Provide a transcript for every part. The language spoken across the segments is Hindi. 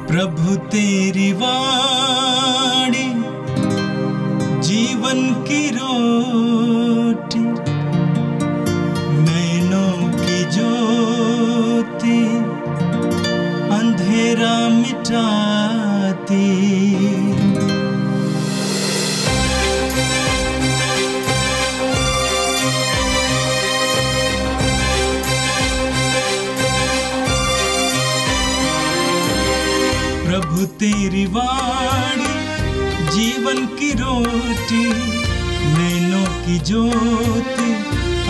प्रभु तेरी वाणी जीवन की रोटी, नैनों की ज्योति अंधेरा मिटाती। प्रभु तेरी वाणी जीवन की रोटी, नैनों की ज्योति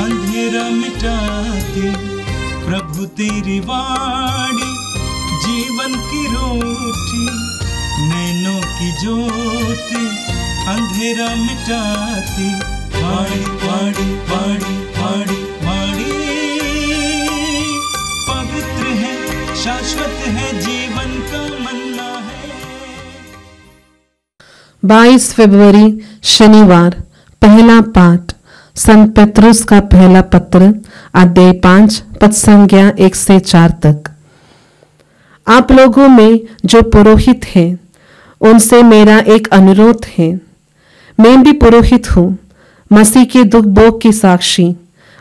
अंधेरा मिटाती। प्रभु तेरी वाणी जीवन की रोटी, नैनों की ज्योति अंधेरा मिटाती। वाणी वाणी वाणी वाणी वाणी पवित्र है, शाश्वत है, जीवन का मन्ना है। 22 फरवरी शनिवार। पहला पाठ संत पेत्रुस का पहला पत्र, अध्याय 5, पद संज्ञा 1 से 4 तक। आप लोगों में जो पुरोहित हैं, उनसे मेरा एक अनुरोध है। मैं भी पुरोहित हूँ, मसीह के दुख भोग की साक्षी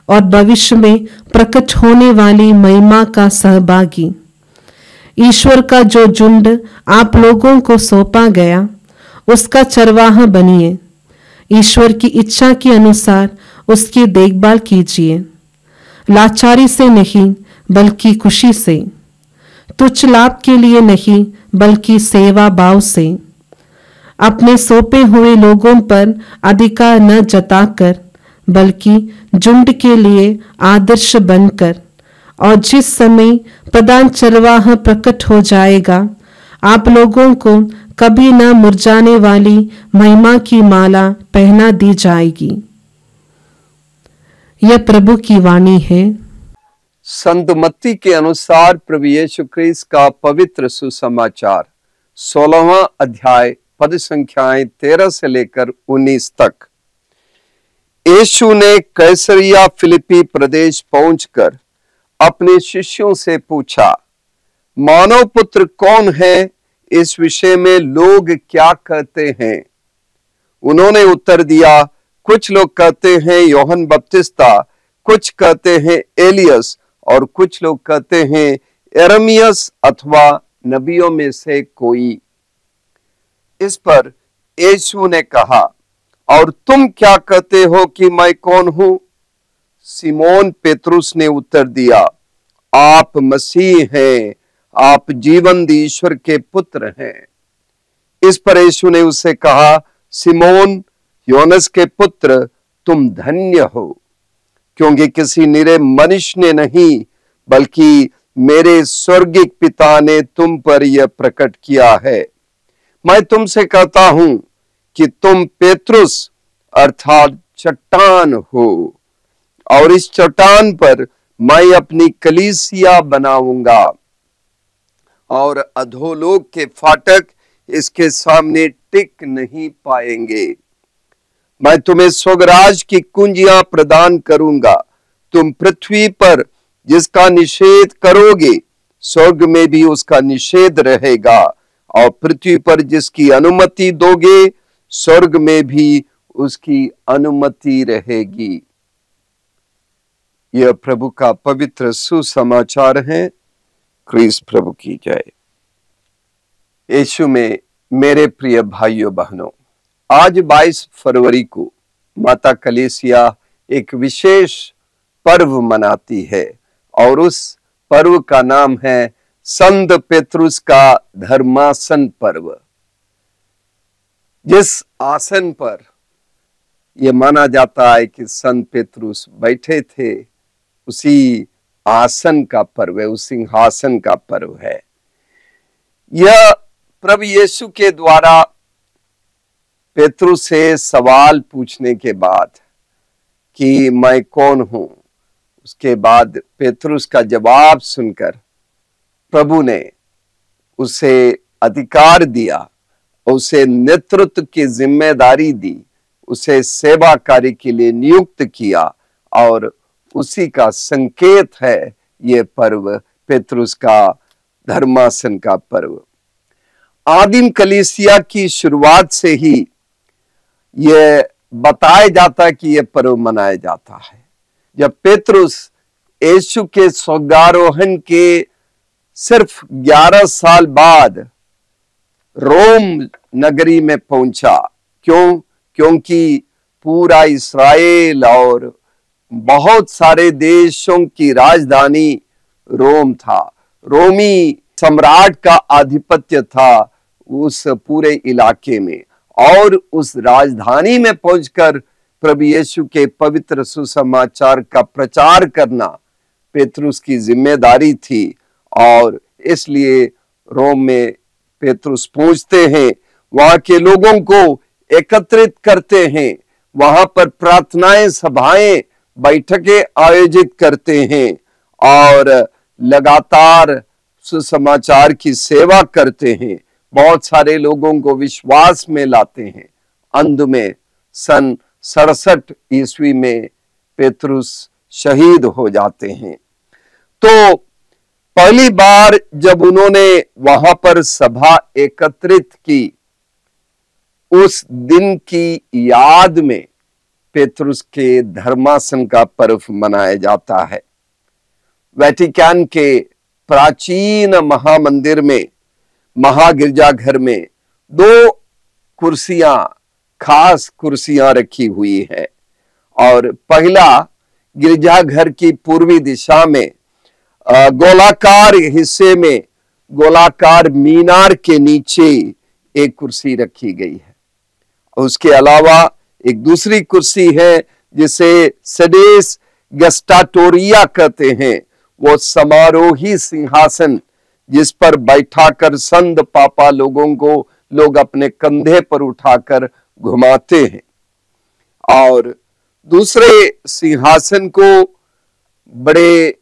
और भविष्य में प्रकट होने वाली महिमा का सहभागी। ईश्वर का जो झुंड आप लोगों को सौंपा गया, उसका चरवाहा बनिए। ईश्वर की इच्छा के अनुसार उसकी देखभाल कीजिए, लाचारी से नहीं बल्कि खुशी से, तुच्छ लाभ के लिए नहीं बल्कि सेवा भाव से। अपने सौंपे हुए लोगों पर अधिकार न जताकर बल्कि झुंड के लिए आदर्श बनकर, और जिस समय प्रधान चरवाहा प्रकट हो जाएगा, आप लोगों को कभी न मुरझाने वाली महिमा की माला पहना दी जाएगी। यह प्रभु की वाणी है। संत मत्ती के अनुसार प्रभु यीशु ख्रीस्त का पवित्र सुसमाचार, 16वां अध्याय, पद संख्याएं 13 से लेकर 19 तक। यीशु ने कैसरिया फिलिप्पी प्रदेश पहुंचकर अपने शिष्यों से पूछा, मानव पुत्र कौन है? इस विषय में लोग क्या कहते हैं? उन्होंने उत्तर दिया, कुछ लोग कहते हैं यूहन्ना बपतिस्ता, कुछ कहते हैं एलियस, और कुछ लोग कहते हैं यिर्मयाह अथवा नबियों में से कोई। इस पर यीशु ने कहा, और तुम क्या कहते हो कि मैं कौन हूं? सिमोन पेत्रुस ने उत्तर दिया, आप मसीह हैं, आप जीवंत ईश्वर के पुत्र हैं। इस पर यीशु ने उससे कहा, सिमोन योनस के पुत्र, तुम धन्य हो, क्योंकि किसी निरे मनुष्य ने नहीं बल्कि मेरे स्वर्गिक पिता ने तुम पर यह प्रकट किया है। मैं तुमसे कहता हूं कि तुम पेत्रुस अर्थात चट्टान हो, और इस चट्टान पर मैं अपनी कलीसिया बनाऊंगा, और अधोलोक के फाटक इसके सामने टिक नहीं पाएंगे। मैं तुम्हें स्वर्गराज की कुंजियां प्रदान करूंगा। तुम पृथ्वी पर जिसका निषेध करोगे, स्वर्ग में भी उसका निषेध रहेगा, और पृथ्वी पर जिसकी अनुमति दोगे, स्वर्ग में भी उसकी अनुमति रहेगी। यह प्रभु का पवित्र सुसमाचार है। ख्रीस्त प्रभु की जय। यीशु में मेरे प्रिय भाइयों बहनों, आज 22 फरवरी को माता कलीसिया एक विशेष पर्व मनाती है, और उस पर्व का नाम है संत पेत्रुस का धर्मासन पर्व। जिस आसन पर यह माना जाता है कि संत पेत्रुस बैठे थे, उसी आसन का पर्व है, उस सिंहासन का पर्व है। यह प्रभु यीशु के द्वारा पेत्रुस से सवाल पूछने के बाद कि मैं कौन हूं, उसके बाद पेत्रुस का जवाब सुनकर प्रभु ने उसे अधिकार दिया, उसे नेतृत्व की जिम्मेदारी दी, उसे सेवा कार्य के लिए नियुक्त किया, और उसी का संकेत है ये पर्व, पेत्रुस का धर्मासन का पर्व। आदिम कलीसिया की शुरुआत से ही यह बताया जाता है कि यह पर्व मनाया जाता है। जब पेतरुस यीशु के स्वर्गारोहण के सिर्फ 11 साल बाद रोम नगरी में पहुंचा, क्योंकि पूरा इस्राएल और बहुत सारे देशों की राजधानी रोम था। रोमी सम्राट का आधिपत्य था उस पूरे इलाके में, और उस राजधानी में पहुंचकर प्रभु यीशु के पवित्र सुसमाचार का प्रचार करना पेतरुस की जिम्मेदारी थी। और इसलिए रोम में पेतरुस पहुंचते हैं, वहां के लोगों को एकत्रित करते हैं, वहां पर प्रार्थनाएं, सभाएं, बैठकें आयोजित करते हैं और लगातार सुसमाचार की सेवा करते हैं। बहुत सारे लोगों को विश्वास में लाते हैं। अंत में सन 67 ईस्वी में पेतरुस शहीद हो जाते हैं। तो पहली बार जब उन्होंने वहां पर सभा एकत्रित की, उस दिन की याद में पेतरुस के धर्मासन का पर्व मनाया जाता है। वेटिकन के प्राचीन महामंदिर में, महागिरजाघर में 2 कुर्सियां, खास कुर्सियां रखी हुई है। और पहला गिरजाघर की पूर्वी दिशा में गोलाकार हिस्से में, गोलाकार मीनार के नीचे एक कुर्सी रखी गई है। उसके अलावा एक दूसरी कुर्सी है जिसे सेडेस गस्टाटोरिया कहते हैं। वो समारोही सिंहासन जिस पर बैठाकर संत पापा लोगों को लोग अपने कंधे पर उठाकर घुमाते हैं। और दूसरे सिंहासन को बड़े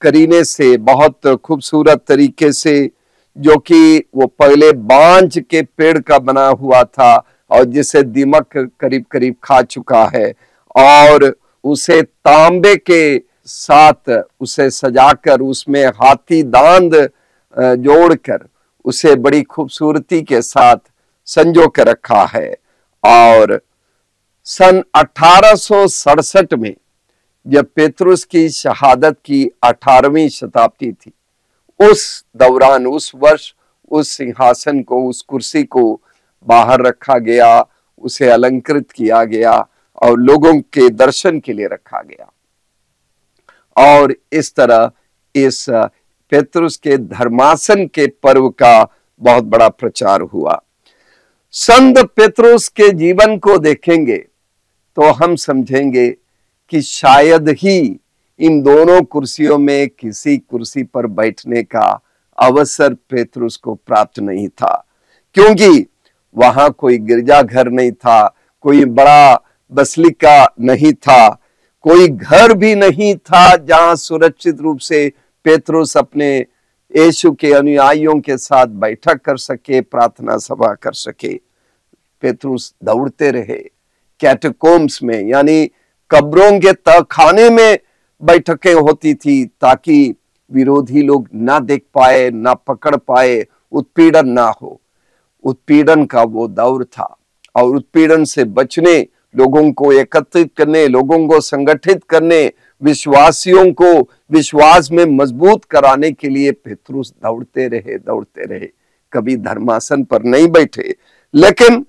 करीने से, बहुत खूबसूरत तरीके से, जो कि वो पहले बांज के पेड़ का बना हुआ था और जिसे दीमक करीब करीब खा चुका है, और उसे तांबे के साथ उसे सजाकर उसमें हाथी दांत जोड़कर उसे बड़ी खूबसूरती के साथ संजो के रखा है। और सन 1867 में जब पेतरुस की शहादत की 18वीं शताब्दी थी, उस दौरान, उस वर्ष उस सिंहासन को, उस कुर्सी को बाहर रखा गया, उसे अलंकृत किया गया और लोगों के दर्शन के लिए रखा गया। और इस तरह इस पेतरुस के धर्मासन के पर्व का बहुत बड़ा प्रचार हुआ। संत पेतरुस के जीवन को देखेंगे तो हम समझेंगे कि शायद ही इन दोनों कुर्सियों में किसी कुर्सी पर बैठने का अवसर पेतरुस को प्राप्त नहीं था, क्योंकि वहां कोई गिरजाघर नहीं था, कोई बड़ा बसलिका नहीं था, कोई घर भी नहीं था जहां सुरक्षित रूप से पेतरुस अपने यीशु के अनुयायियों के साथ बैठक कर सके, प्रार्थना सभा कर सके। पेतरुस दौड़ते रहे कैटाकोम्स में, यानी कब्रों के तहखाने में बैठकें होती थी ताकि विरोधी लोग ना देख पाए, ना पकड़ पाए, उत्पीड़न ना हो। उत्पीड़न का वो दौर था और उत्पीड़न से बचने, लोगों को एकत्रित करने, लोगों को संगठित करने, विश्वासियों को विश्वास में मजबूत कराने के लिए पेतरुस दौड़ते रहे। कभी धर्मासन पर नहीं बैठे, लेकिन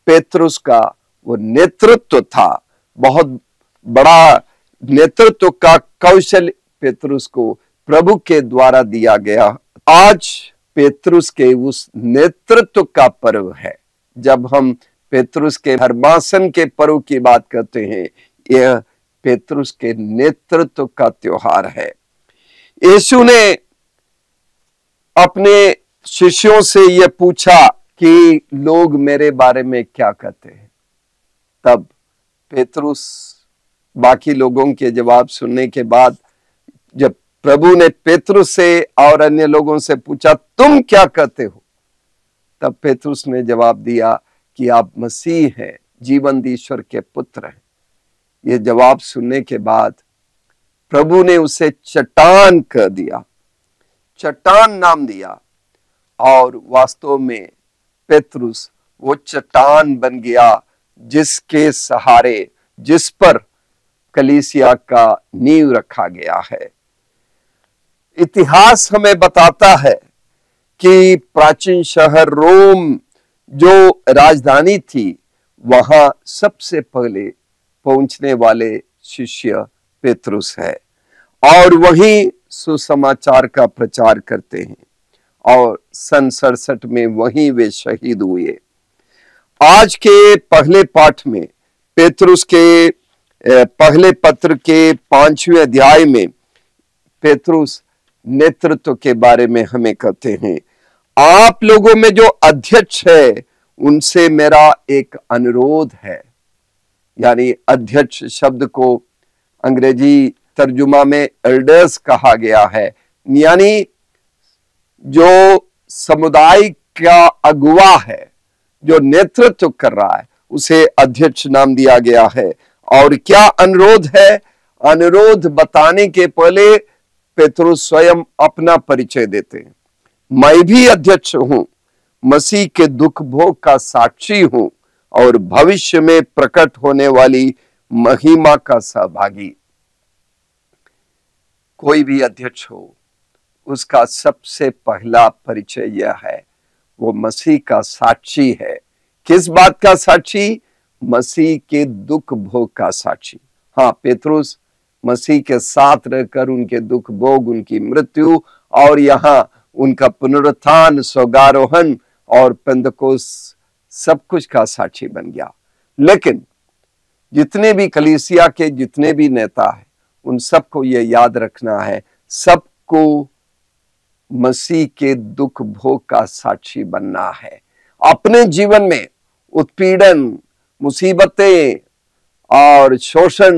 पेतरुस का वो नेतृत्व था, बहुत बड़ा नेतृत्व का कौशल पेतरुस को प्रभु के द्वारा दिया गया। आज पेतरुस के उस नेतृत्व का पर्व है। जब हम पेतरुस के धर्मासन के पर्व की बात करते हैं, यह पेतरुस के नेतृत्व का त्योहार है। यीशु ने अपने शिष्यों से यह पूछा कि लोग मेरे बारे में क्या कहते हैं। तब पेतरुस बाकी लोगों के जवाब सुनने के बाद, जब प्रभु ने पेतरुस से और अन्य लोगों से पूछा तुम क्या कहते हो, तब पेतरुस ने जवाब दिया कि आप मसीह हैं, जीवंत ईश्वर के पुत्र हैं। यह जवाब सुनने के बाद प्रभु ने उसे चट्टान कह दिया, चट्टान नाम दिया। और वास्तव में पेतरुस वो चट्टान बन गया जिसके सहारे, जिस पर कलीसिया का नींव रखा गया है। इतिहास हमें बताता है कि प्राचीन शहर रोम जो राजधानी थी, वहां सबसे पहले पहुंचने वाले शिष्य पेतरुस है और वहीं सुसमाचार का प्रचार करते हैं और सन 67 में वहीं वे शहीद हुए। आज के पहले पाठ में पेतरुस के पहले पत्र के 5वें अध्याय में पेतरुस नेतृत्व के बारे में हमें कहते हैं, आप लोगों में जो अध्यक्ष है उनसे मेरा एक अनुरोध है। यानी अध्यक्ष शब्द को अंग्रेजी तर्जुमा में एल्डर्स कहा गया है, यानी जो समुदाय का अगुवा है, जो नेतृत्व कर रहा है, उसे अध्यक्ष नाम दिया गया है। और क्या अनुरोध है? अनुरोध बताने के पहले पेतरुस स्वयं अपना परिचय देते हैं। मैं भी अध्यक्ष हूं, मसीह के दुख भोग का साक्षी हूं और भविष्य में प्रकट होने वाली महिमा का सहभागी। कोई भी अध्यक्ष हो, उसका सबसे पहला परिचय यह है, वो मसीह का साक्षी है। किस बात का साक्षी? मसीह के दुख भोग का साक्षी। हाँ, पेतरुस मसीह के साथ रहकर उनके दुख भोग, उनकी मृत्यु और यहाँ उनका पुनरुत्थान, स्वर्गारोहण और पेंतकोस्त सब कुछ का साक्षी बन गया। लेकिन जितने भी कलीसिया के जितने भी नेता हैं, उन सबको यह याद रखना है, सबको मसीह के दुख भोग का साक्षी बनना है। अपने जीवन में उत्पीड़न, मुसीबतें और शोषण,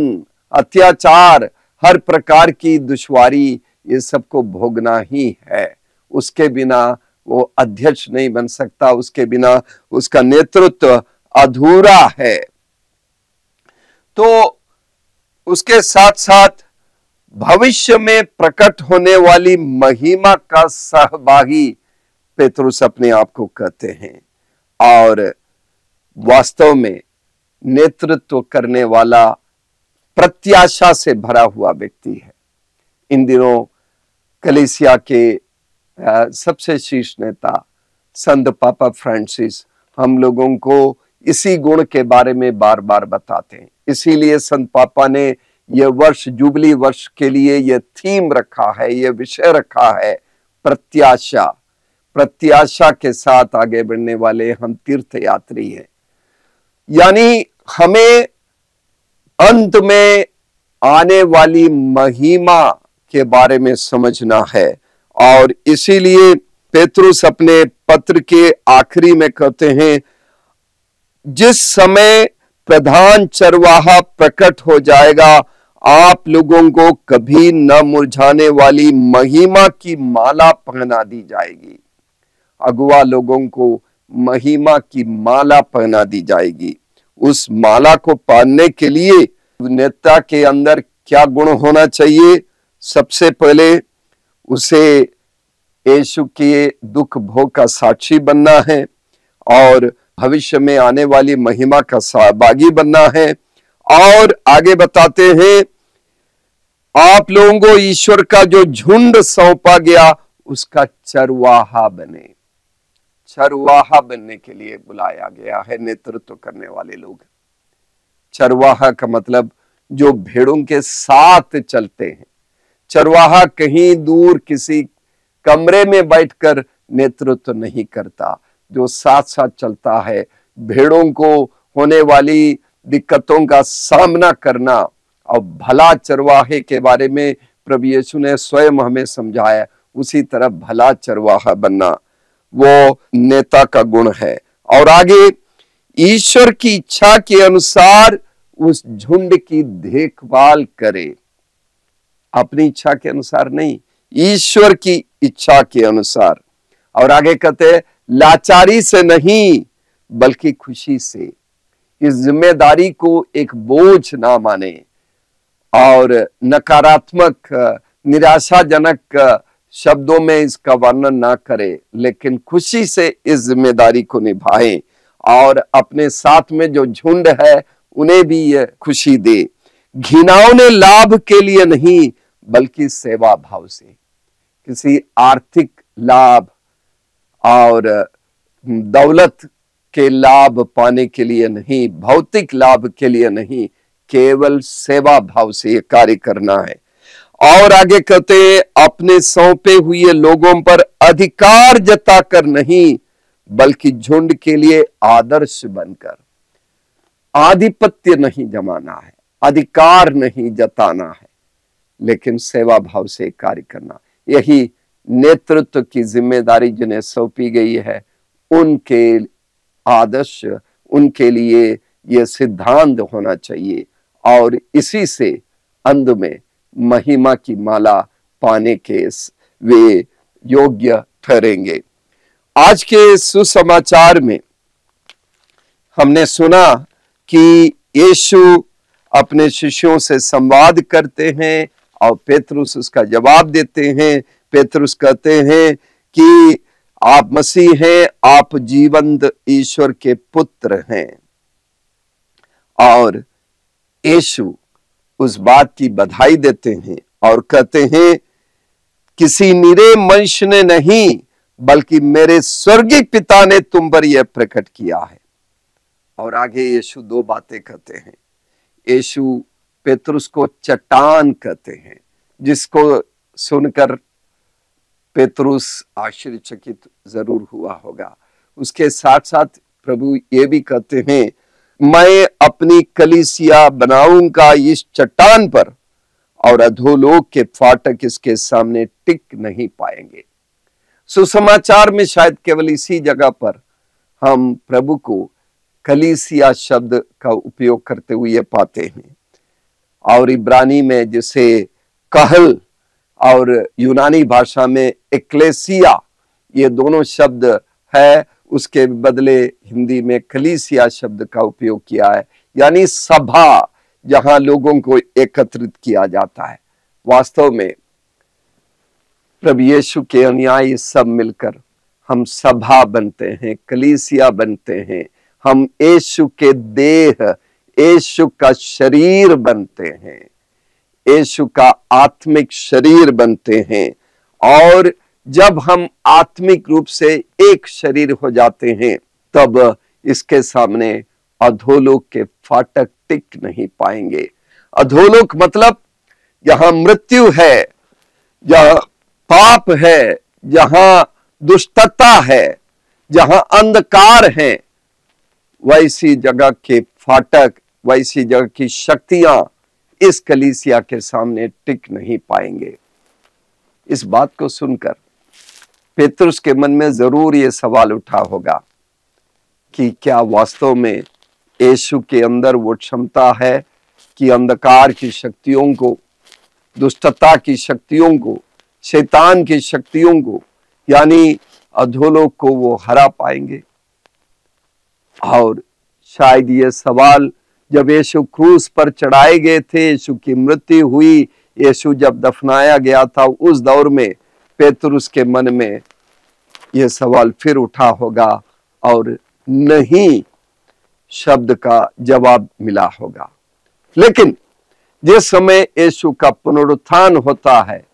अत्याचार, हर प्रकार की दुश्वारी, ये सबको भोगना ही है। उसके बिना वो अध्यक्ष नहीं बन सकता, उसके बिना उसका नेतृत्व अधूरा है। तो उसके साथ साथ भविष्य में प्रकट होने वाली महिमा का सहभागी पेतरुस अपने आप को कहते हैं और वास्तव में नेतृत्व करने वाला, प्रत्याशा से भरा हुआ व्यक्ति है। इन दिनों कलीसिया के सबसे शीर्ष नेता संत पापा फ्रांसिस हम लोगों को इसी गुण के बारे में बार बार बताते हैं। इसीलिए संत पापा ने यह वर्ष, जुबली वर्ष के लिए यह थीम रखा है, यह विषय रखा है, प्रत्याशा। प्रत्याशा के साथ आगे बढ़ने वाले हम तीर्थ यात्री हैं। यानी हमें अंत में आने वाली महिमा के बारे में समझना है और इसीलिए पेतरुस अपने पत्र के आखिरी में कहते हैं, जिस समय प्रधान चरवाहा प्रकट हो जाएगा, आप लोगों को कभी न मुरझाने वाली महिमा की माला पहना दी जाएगी। अगुआ लोगों को महिमा की माला पहना दी जाएगी। उस माला को पहनने के लिए नेता के अंदर क्या गुण होना चाहिए? सबसे पहले उसे यीशु के दुख भोग का साक्षी बनना है और भविष्य में आने वाली महिमा का सहभागी बनना है। और आगे बताते हैं, आप लोगों को ईश्वर का जो झुंड सौंपा गया उसका चरवाहा बने। चरवाहा बनने के लिए बुलाया गया है नेतृत्व करने वाले लोग। चरवाहा का मतलब जो भेड़ों के साथ चलते हैं। चरवाहा कहीं दूर किसी कमरे में बैठकर नेतृत्व नहीं करता, जो साथ साथ चलता है, भेड़ों को होने वाली दिक्कतों का सामना करना। और भला चरवाहे के बारे में प्रभु यीशु ने स्वयं हमें समझाया, उसी तरह भला चरवाहा बनना वो नेता का गुण है। और आगे, ईश्वर की इच्छा के अनुसार उस झुंड की देखभाल करे। अपनी इच्छा के अनुसार नहीं, ईश्वर की इच्छा के अनुसार। और आगे कहते हैं, लाचारी से नहीं बल्कि खुशी से। इस जिम्मेदारी को एक बोझ ना माने और नकारात्मक, निराशाजनक शब्दों में इसका वर्णन ना करें, लेकिन खुशी से इस जिम्मेदारी को निभाएं और अपने साथ में जो झुंड है उन्हें भी ये खुशी दे। घिनौने लाभ के लिए नहीं, बल्कि सेवा भाव से। किसी आर्थिक लाभ और दौलत के लाभ पाने के लिए नहीं, भौतिक लाभ के लिए नहीं, केवल सेवा भाव से ये कार्य करना है। और आगे कहते हैं, अपने सौंपे हुए लोगों पर अधिकार जताकर नहीं, बल्कि झुंड के लिए आदर्श बनकर। आधिपत्य नहीं जमाना है, अधिकार नहीं जताना है, लेकिन सेवा भाव से कार्य करना। यही नेतृत्व की जिम्मेदारी जिन्हें सौंपी गई है, उनके आदर्श, उनके लिए यह सिद्धांत होना चाहिए और इसी से अंत में महिमा की माला पाने के वे योग्य ठहरेंगे। आज के सुसमाचार में हमने सुना कि यीशु अपने शिष्यों से संवाद करते हैं और पेतरुस उसका जवाब देते हैं। पेतरुस कहते हैं कि आप मसीह हैं, आप जीवंत ईश्वर के पुत्र हैं। और यीशु उस बात की बधाई देते हैं और कहते हैं, किसी निरे मनुष्य ने नहीं, बल्कि मेरे स्वर्गीय पिता ने तुम पर यह प्रकट किया है। और आगे यीशु दो बातें कहते हैं। यीशु पेतरुस को चट्टान कहते हैं, जिसको सुनकर पेतरुस आश्चर्यचकित जरूर हुआ होगा। उसके साथ साथ प्रभु ये भी कहते हैं, मैं अपनी कलीसिया बनाऊंगा इस चट्टान पर और अधोलोक के फाटक इसके सामने टिक नहीं पाएंगे। सुसमाचार में शायद केवल इसी जगह पर हम प्रभु को कलीसिया शब्द का उपयोग करते हुए पाते हैं। और इब्रानी में जिसे कहल और यूनानी भाषा में एक्लेसिया, ये दोनों शब्द है, उसके बदले हिंदी में कलीसिया शब्द का उपयोग किया है, यानी सभा, जहां लोगों को एकत्रित किया जाता है। वास्तव में प्रभु यीशु के अनुयायी सब मिलकर हम सभा बनते हैं, कलीसिया बनते हैं। हम यीशु के देह, यीशु का शरीर बनते हैं, यीशु का आत्मिक शरीर बनते हैं। और जब हम आत्मिक रूप से एक शरीर हो जाते हैं, तब इसके सामने अधोलोक के फाटक टिक नहीं पाएंगे। अधोलोक मतलब जहां मृत्यु है, जहां पाप है, जहां दुष्टता है, जहां अंधकार है, वैसी जगह के फाटक, वैसी जगह की शक्तियां इस कलीसिया के सामने टिक नहीं पाएंगे। इस बात को सुनकर पेतरुस के मन में जरूर ये सवाल उठा होगा कि क्या वास्तव में यीशु के अंदर वो क्षमता है कि अंधकार की शक्तियों को, दुष्टता की शक्तियों को, शैतान की शक्तियों को, यानी अधोलोक को वो हरा पाएंगे। और शायद ये सवाल जब यीशु क्रूस पर चढ़ाए गए थे, यीशु की मृत्यु हुई, यीशु जब दफनाया गया था, उस दौर में पेतरुस के मन में यह सवाल फिर उठा होगा और नहीं शब्द का जवाब मिला होगा। लेकिन जिस समय यीशु का पुनरुत्थान होता है,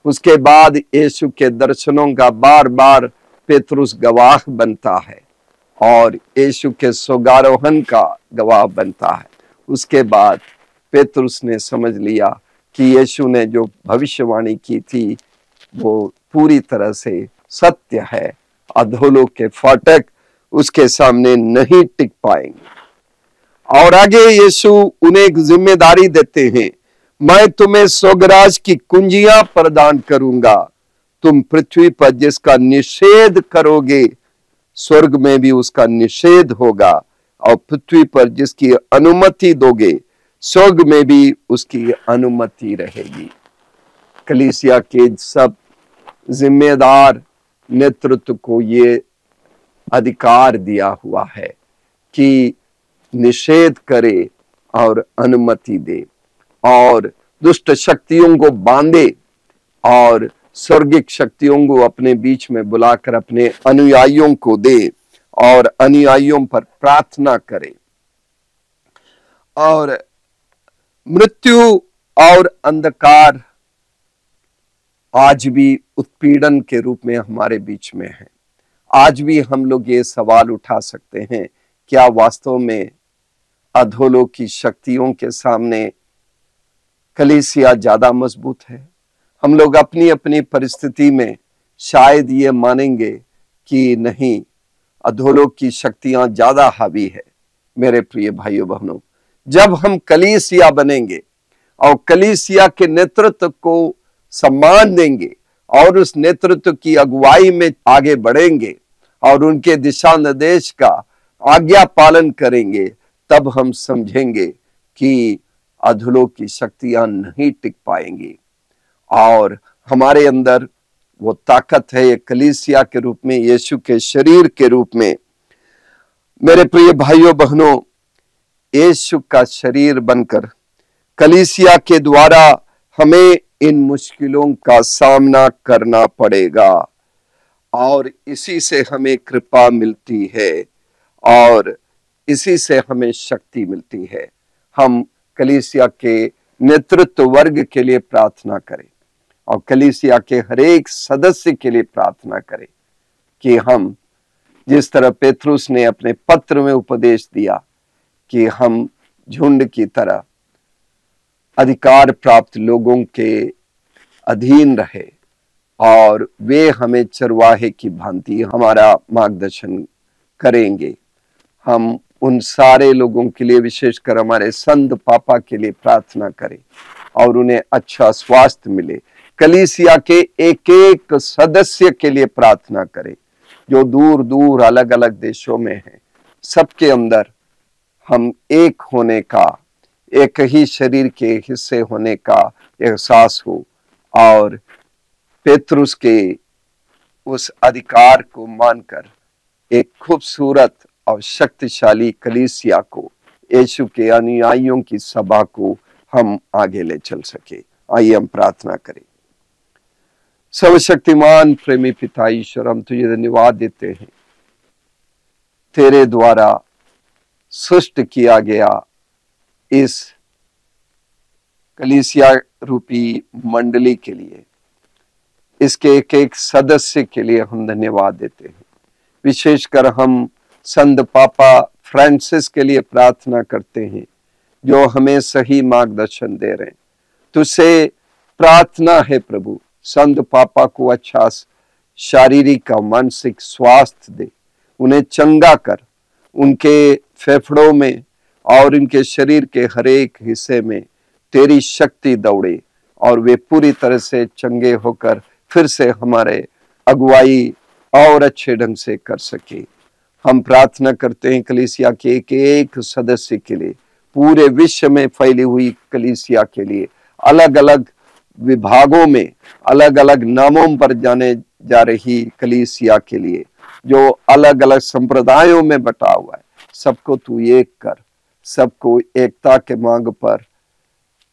उसके बाद यीशु के दर्शनों का बार बार पेतरुस गवाह बनता है और यीशु के स्वर्गारोहण का गवाह बनता है। उसके बाद पेतरुस ने समझ लिया कि यीशु ने जो भविष्यवाणी की थी वो पूरी तरह से सत्य है। अधोलोक के फाटक उसके सामने नहीं टिक पाएंगे। और आगे यीशु उन्हें एक जिम्मेदारी देते हैं, मैं तुम्हें स्वर्गराज की कुंजियां प्रदान करूंगा। तुम पृथ्वी पर जिसका निषेध करोगे, स्वर्ग में भी उसका निषेध होगा, और पृथ्वी पर जिसकी अनुमति दोगे, स्वर्ग में भी उसकी अनुमति रहेगी। कलीसिया के सब जिम्मेदार नेतृत्व को ये अधिकार दिया हुआ है कि निषेध करे और अनुमति दे और दुष्ट शक्तियों को बांधे और स्वर्गिक शक्तियों को अपने बीच में बुलाकर अपने अनुयायियों को दे और अनुयायियों पर प्रार्थना करे। और मृत्यु और अंधकार आज भी उत्पीड़न के रूप में हमारे बीच में है। आज भी हम लोग ये सवाल उठा सकते हैं, क्या वास्तव में अधोलोक की शक्तियों के सामने कलीसिया ज्यादा मजबूत है? हम लोग अपनी अपनी परिस्थिति में शायद ये मानेंगे कि नहीं, अधोलोक की शक्तियां ज्यादा हावी है। मेरे प्रिय भाइयों बहनों, जब हम कलीसिया बनेंगे और कलीसिया के नेतृत्व को सम्मान देंगे और उस नेतृत्व की अगुवाई में आगे बढ़ेंगे और उनके दिशा निर्देश का आज्ञा पालन करेंगे, तब हम समझेंगे कि अधोलोक की शक्तियां नहीं टिक पाएंगी और हमारे अंदर वो ताकत है, एक कलीसिया के रूप में, यीशु के शरीर के रूप में। मेरे प्रिय भाइयों बहनों, यीशु का शरीर बनकर कलीसिया के द्वारा हमें इन मुश्किलों का सामना करना पड़ेगा और इसी से हमें कृपा मिलती है और इसी से हमें शक्ति मिलती है। हम कलीसिया के नेतृत्व वर्ग के लिए प्रार्थना करें और कलीसिया के हर एक सदस्य के लिए प्रार्थना करें कि हम, जिस तरह पेत्रुस ने अपने पत्र में उपदेश दिया कि हम झुंड की तरह अधिकार प्राप्त लोगों के अधीन रहे और वे हमें चरवाहे की भांति हमारा मार्गदर्शन करेंगे। हम उन सारे लोगों के लिए, विशेषकर हमारे संत पापा के लिए प्रार्थना करें और उन्हें अच्छा स्वास्थ्य मिले। कलीसिया के एक एक सदस्य के लिए प्रार्थना करें जो दूर दूर अलग अलग देशों में हैं। सबके अंदर हम एक होने का, एक ही शरीर के हिस्से होने का एहसास हो और पेत्रुस के उस अधिकार को मानकर एक खूबसूरत और शक्तिशाली कलीसिया को, यीशु के अनुयायियों की सभा को हम आगे ले चल सके। आइए हम प्रार्थना करें। सर्वशक्तिमान प्रेमी पिता ईश्वर, हम तुझे धन्यवाद देते हैं तेरे द्वारा सृष्ट किया गया इस कलीसिया रूपी मंडली के लिए, इसके एक एक सदस्य के लिए हम धन्यवाद देते हैं। विशेषकर हम संत पापा फ्रांसिस के लिए प्रार्थना करते हैं जो हमें सही मार्गदर्शन दे रहे हैं। तुझसे प्रार्थना है प्रभु, संत पापा को अच्छा शारीरिक और मानसिक स्वास्थ्य दे, उन्हें चंगा कर, उनके फेफड़ों में और उनके शरीर के हर एक हिस्से में तेरी शक्ति दौड़े और वे पूरी तरह से चंगे होकर फिर से हमारे अगुवाई और अच्छे ढंग से कर सके। हम प्रार्थना करते हैं कलीसिया के एक एक सदस्य के लिए, पूरे विश्व में फैली हुई कलीसिया के लिए, अलग अलग विभागों में अलग अलग नामों पर जाने जा रही कलीसिया के लिए, जो अलग अलग संप्रदायों में बटा हुआ है, सबको तू एक कर, सबको एकता के मार्ग पर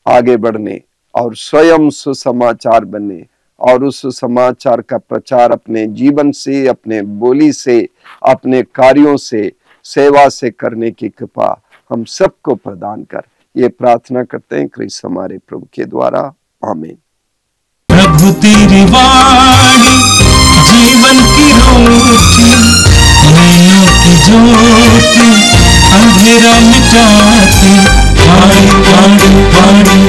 आगे बढ़ने और स्वयं सुसमाचार बनने और उस समाचार का प्रचार अपने जीवन से, अपने बोली से, अपने कार्यों से, सेवा से करने की कृपा हम सबको प्रदान कर। ये प्रार्थना करते हैं क्रिस्त हमारे प्रभु के द्वारा, आमीन। प्रभु तेरी वाणी जीवन की रोटी, नैनों की ज्योति अंधेरा मिटाती, वाणी वाणी वाणी